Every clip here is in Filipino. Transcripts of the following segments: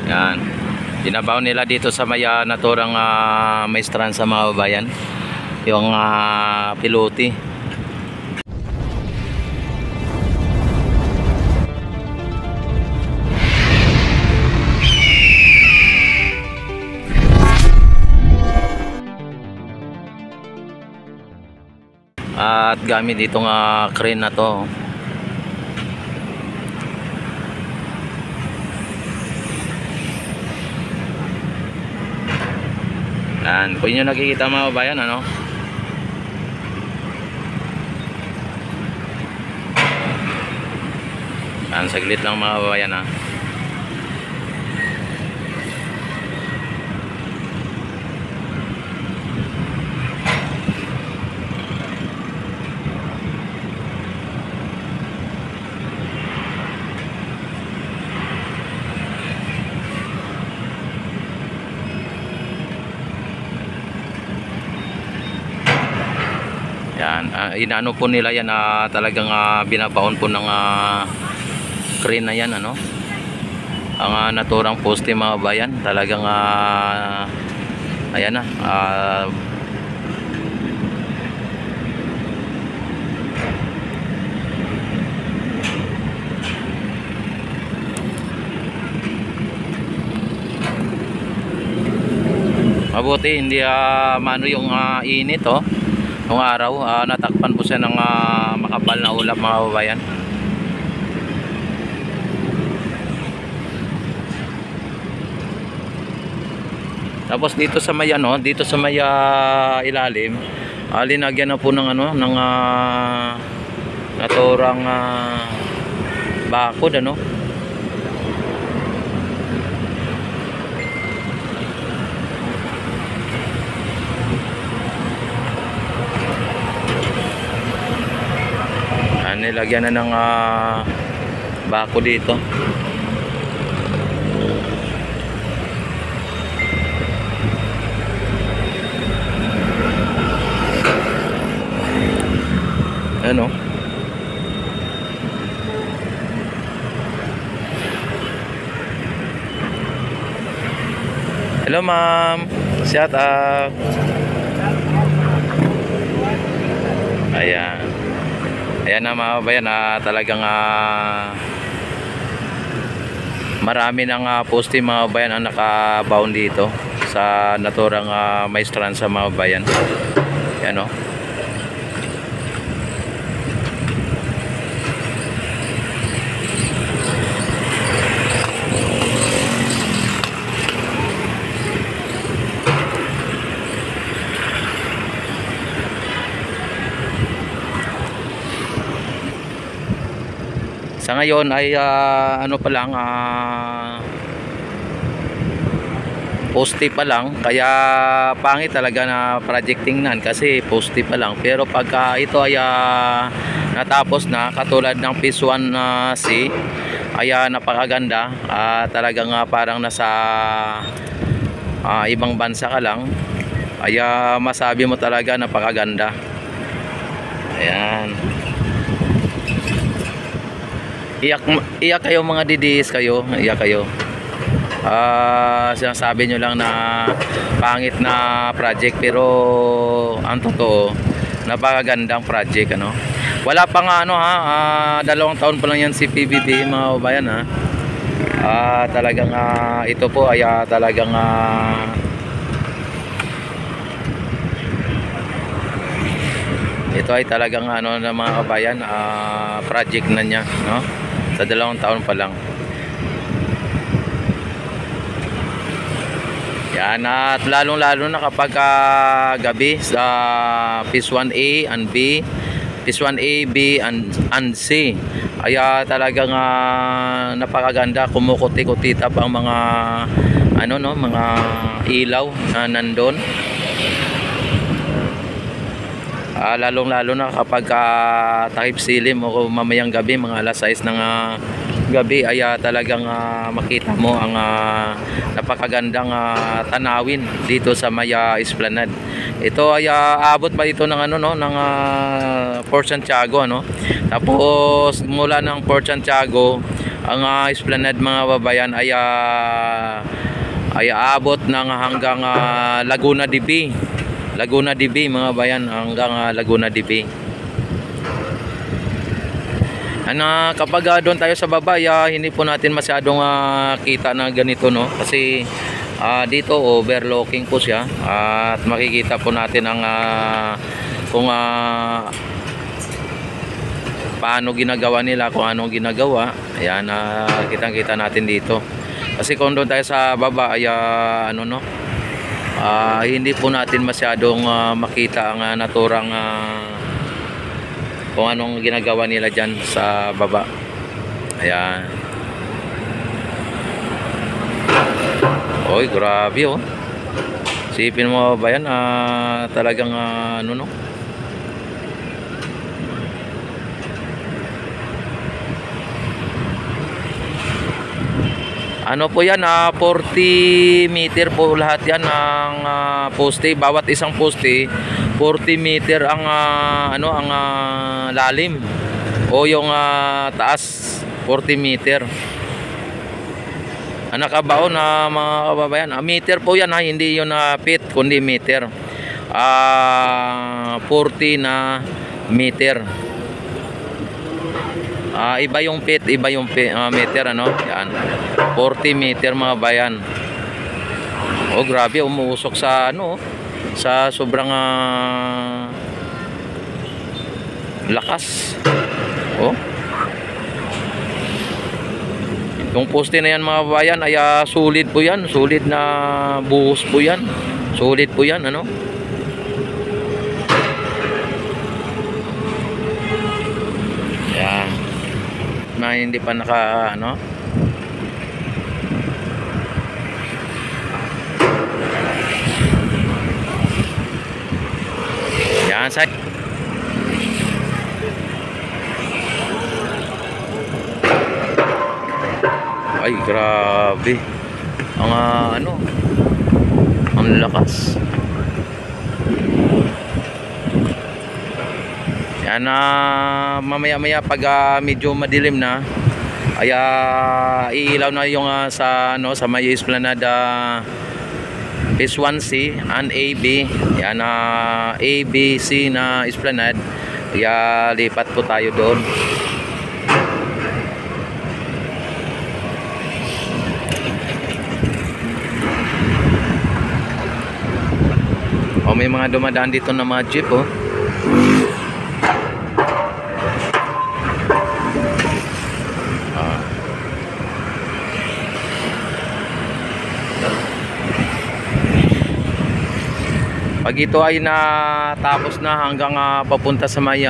Yan. Binabaw nila dito sa may naturang maestran sa mga bayan. Yung pilote. At gamit itong crane na to. Yan, kung nyo nakikita mga bayan, ano? Yan, saglit lang mga bayan, ha. Yan, inaano po nila yan, talagang binabaon po ng crane na yan, ano, ang naturang poste mga bayan. Talagang ayan na, mabuti hindi mano yung init, oh. Nung araw, natakpan po siya ng makapal na ulap mga babayan. Tapos dito sa may dito sa may ilalim, linagyan na po ng ng naturang bakod, ano. Nilagyan na ng bako dito. Ano? Hello ma'am, shout out. Ayan. Ayan na mga bayan, talagang marami ng poste mga bayan ang nakabound dito sa naturang maestran sa mga bayan. Ayan, o. Sa ngayon ay ano pa lang, poste pa lang, kaya pangit talaga na project tingnan kasi poste pa lang. Pero pagka ito ay natapos na, katulad ng Phase 1C, ay napakaganda. Talagang parang nasa ibang bansa ka lang, ay masabi mo talaga napakaganda. Ayan. Iyak kayo mga didis kayo, iyak kayo. Sinasabi nyo lang na pangit na project, pero ang totoo, napakagandang project, ano. Wala pa nga 2 taon pa lang yan si PBB mga kabayan, ha. Talagang ito po ay talagang ito ay talagang na mga kabayan, project na niya, no, sa 2 taon pa lang. Yan, at lalong lalo na kapag gabi sa Phase 1A and B, Phase 1A, B and C, ay talagang napakaganda. Kumukuti-kutita pa ang mga mga ilaw na nandun. Lalong lalo na kapag takip silim o mamayang gabi, mga alas 6 ng gabi, ay talagang makita mo ang napakagandang tanawin dito sa Maya Esplanade. Ito ay abot pa ito ng ng Port Santiago, Tapos mula ng Port Santiago ang Esplanade mga babayan ay aabot ng hanggang Laguna de Bay. Laguna de Bay mga bayan, hanggang Laguna de Bay. Kapag doon tayo sa baba, hindi po natin masyadong kita na ganito, no? Kasi dito overlooking po siya at makikita po natin ang kung paano ginagawa nila, kung anong ginagawa. Ayan, kitang-kita natin dito. Kasi kung doon tayo sa baba ay hindi po natin masyadong makita ang naturang kung anong ginagawa nila dyan sa baba. Ayan. Oy, grabe oh. Sipin mo ba yan? Talagang ano po yan, 40 meter po lahat yan ang poste. Bawat isang poste 40 meter ang lalim o yung taas 40 meter. Ang nakabaon na mga kababayan, meter po yan hindi yun feet kundi meter. 40 na meter. Iba yung feet, iba yung meter yan. 40 meter mga bayan. Oh, grabe, umuusok sa sa sobrang lakas. Oh. Yung poste na yan mga bayan ay solid po yan, solid na buhos po yan. Solid po yan, Yan. Hindi pa naka Yan sa ay grabe ang ang lakas. Yan mamaya-maya pag medyo madilim na ay iilaw na yung sa may Esplanade Phase 1C and AB. Yan ABC na Esplanade. Kaya lipat po tayo doon. May mga dumadaan dito na mga jeep Pag ito ay natapos na hanggang papunta sa may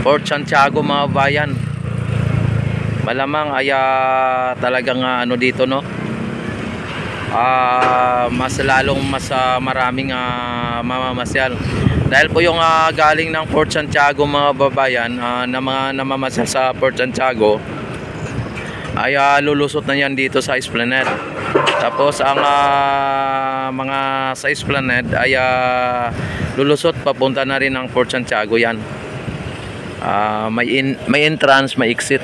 Fort Santiago mga bayan, malamang ay talagang dito mas lalong maraming mamamasyal dahil po yung galing ng Fort Santiago mga babayan na mga namamasyal sa Fort Santiago ay lulusot na yan dito sa Esplanade. Tapos ang mga sa Esplanade ay lulusot papunta na rin ng Fort Santiago yan. May entrance, may exit.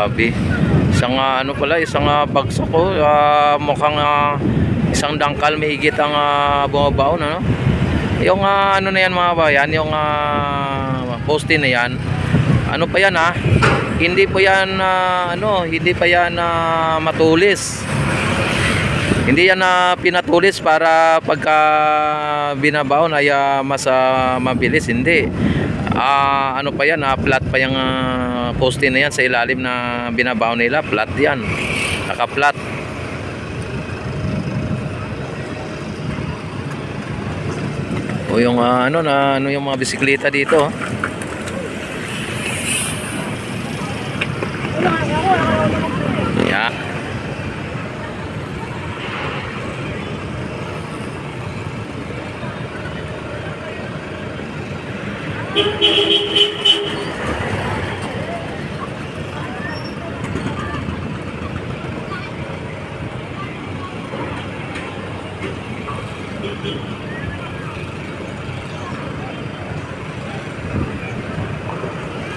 Grabe. Isang isang bagsak mukhang isang dangkal may higit ang bumabaon Yung na yan mga bayan, yung poste na yan. Pa yan hindi pa yan hindi pa yan matulis. Hindi yan pinatulis para pagka binabaon ay mas mabilis, hindi. Pa yan, flat pa yung poste na yan sa ilalim na binabaon nila, flat yan, naka-flat. O yung ano yung mga bisikleta dito. Yeah.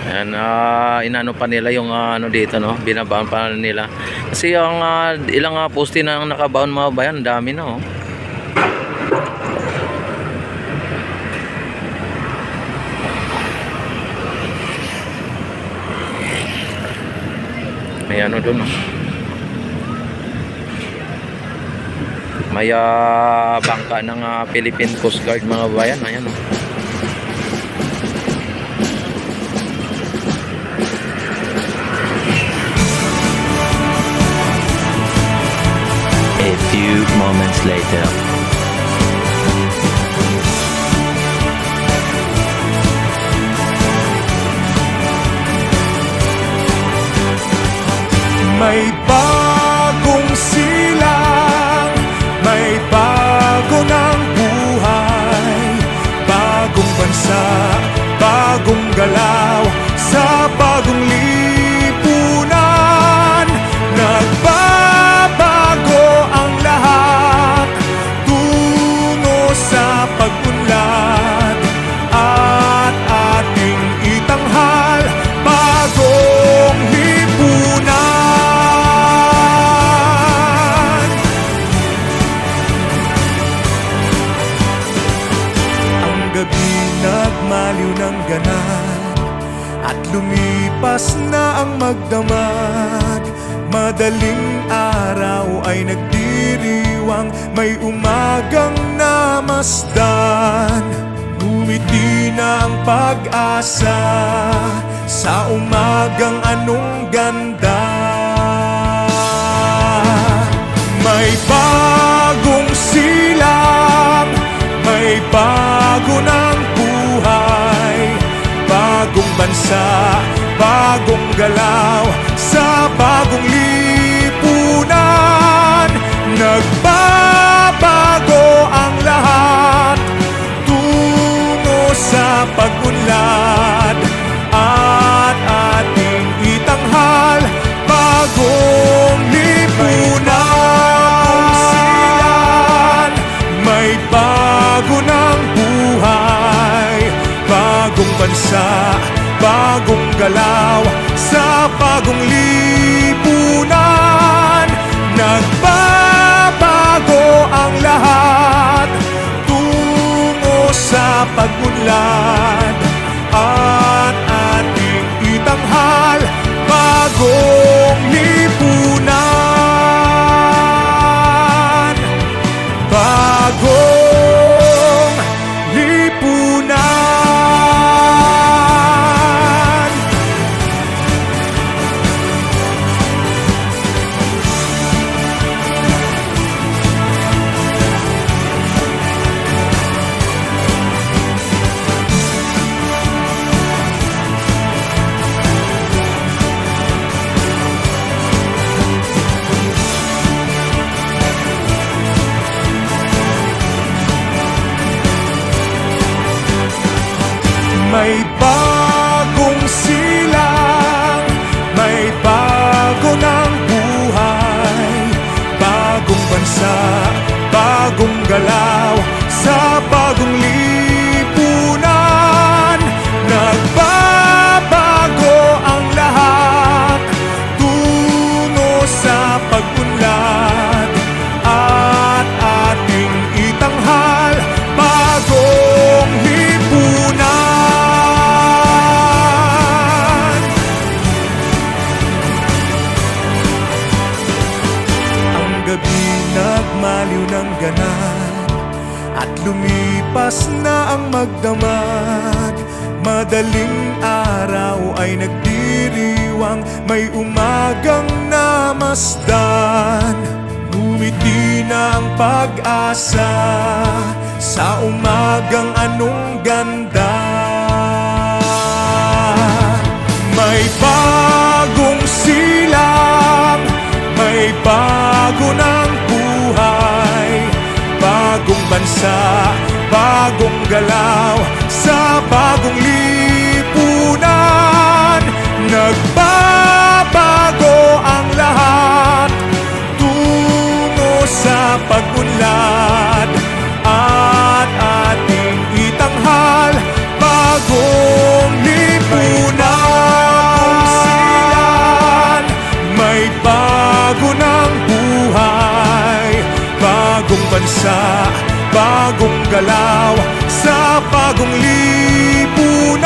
Ayan, inano pa nila yung ano dito, no? Binabaon pa nila. Kasi ang ilang poste na ang nakabaon mga bayan, dami na, oh. May ano doon, oh. May bangka ng Philippine Coast Guard mga bayan, ayan, oh. A few moments later. May bagong silang, may bago ng buhay, bagong bansa, bagong galaw, sa bagong lipunan. Nagbabago ang lahat, tungo sa pag-unlad, at ating itanghal bagong lipunan. Ang gabi nagmaliw ng ganap, at lumipas na ang magdamag. Madaling araw ay nagdiriwang, may umagang namasdan. Ngumiti na ang pag-asa sa umagang anong ganda. May bagong silang, may bago ng buhay, bagong bansa, bagong galaw, sa bagong lipunan. Nagbabago ang lahat, tungo sa pag-unlad, at ating itanghal bagong lipunan. May bago ng buhay, bagong bansa, bagong galaw, sa bagong lipunan. Nagbabago ang lahat, tungo sa pag-unlad, at ating itanghal bagong lipunan. Bagong lipunan. May bagong silang, may bago ng buhay, bagong bansa, bagong galaw, sa bagong lipunan. Nagbabago ang lahat, tungo sa pag-unlad, at ating itanghal bagong lipunan. Nagmaliw ng ganap, at lumipas na ang magdamag. Madaling araw ay nagdiriwang, may umagang namasdan. Ngumiti na ang pag-asa sa umagang anong ganda. May bagong silang, may bago ng buhay, bagong bansa, bagong galaw sa bagong lipunan. Nagbabago ang lahat tungo sa pag-unlad at ating itanghal bagong lipunan. May bago ng buhay, bagong bansa, bagong galaw sa bagong lipunan.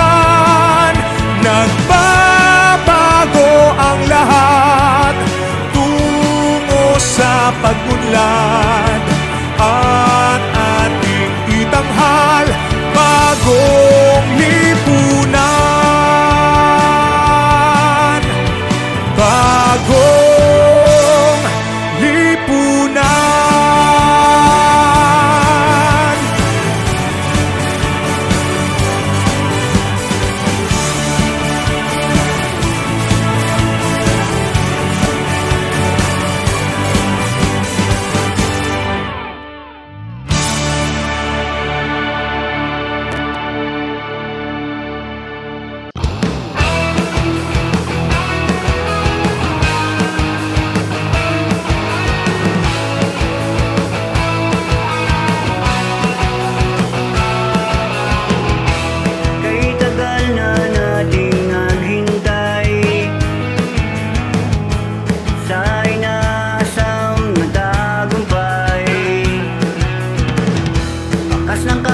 Nagbabago ang lahat tungo sa pag-unlad at ating itanghal bagong lipunan. Bagong lipunan. Ng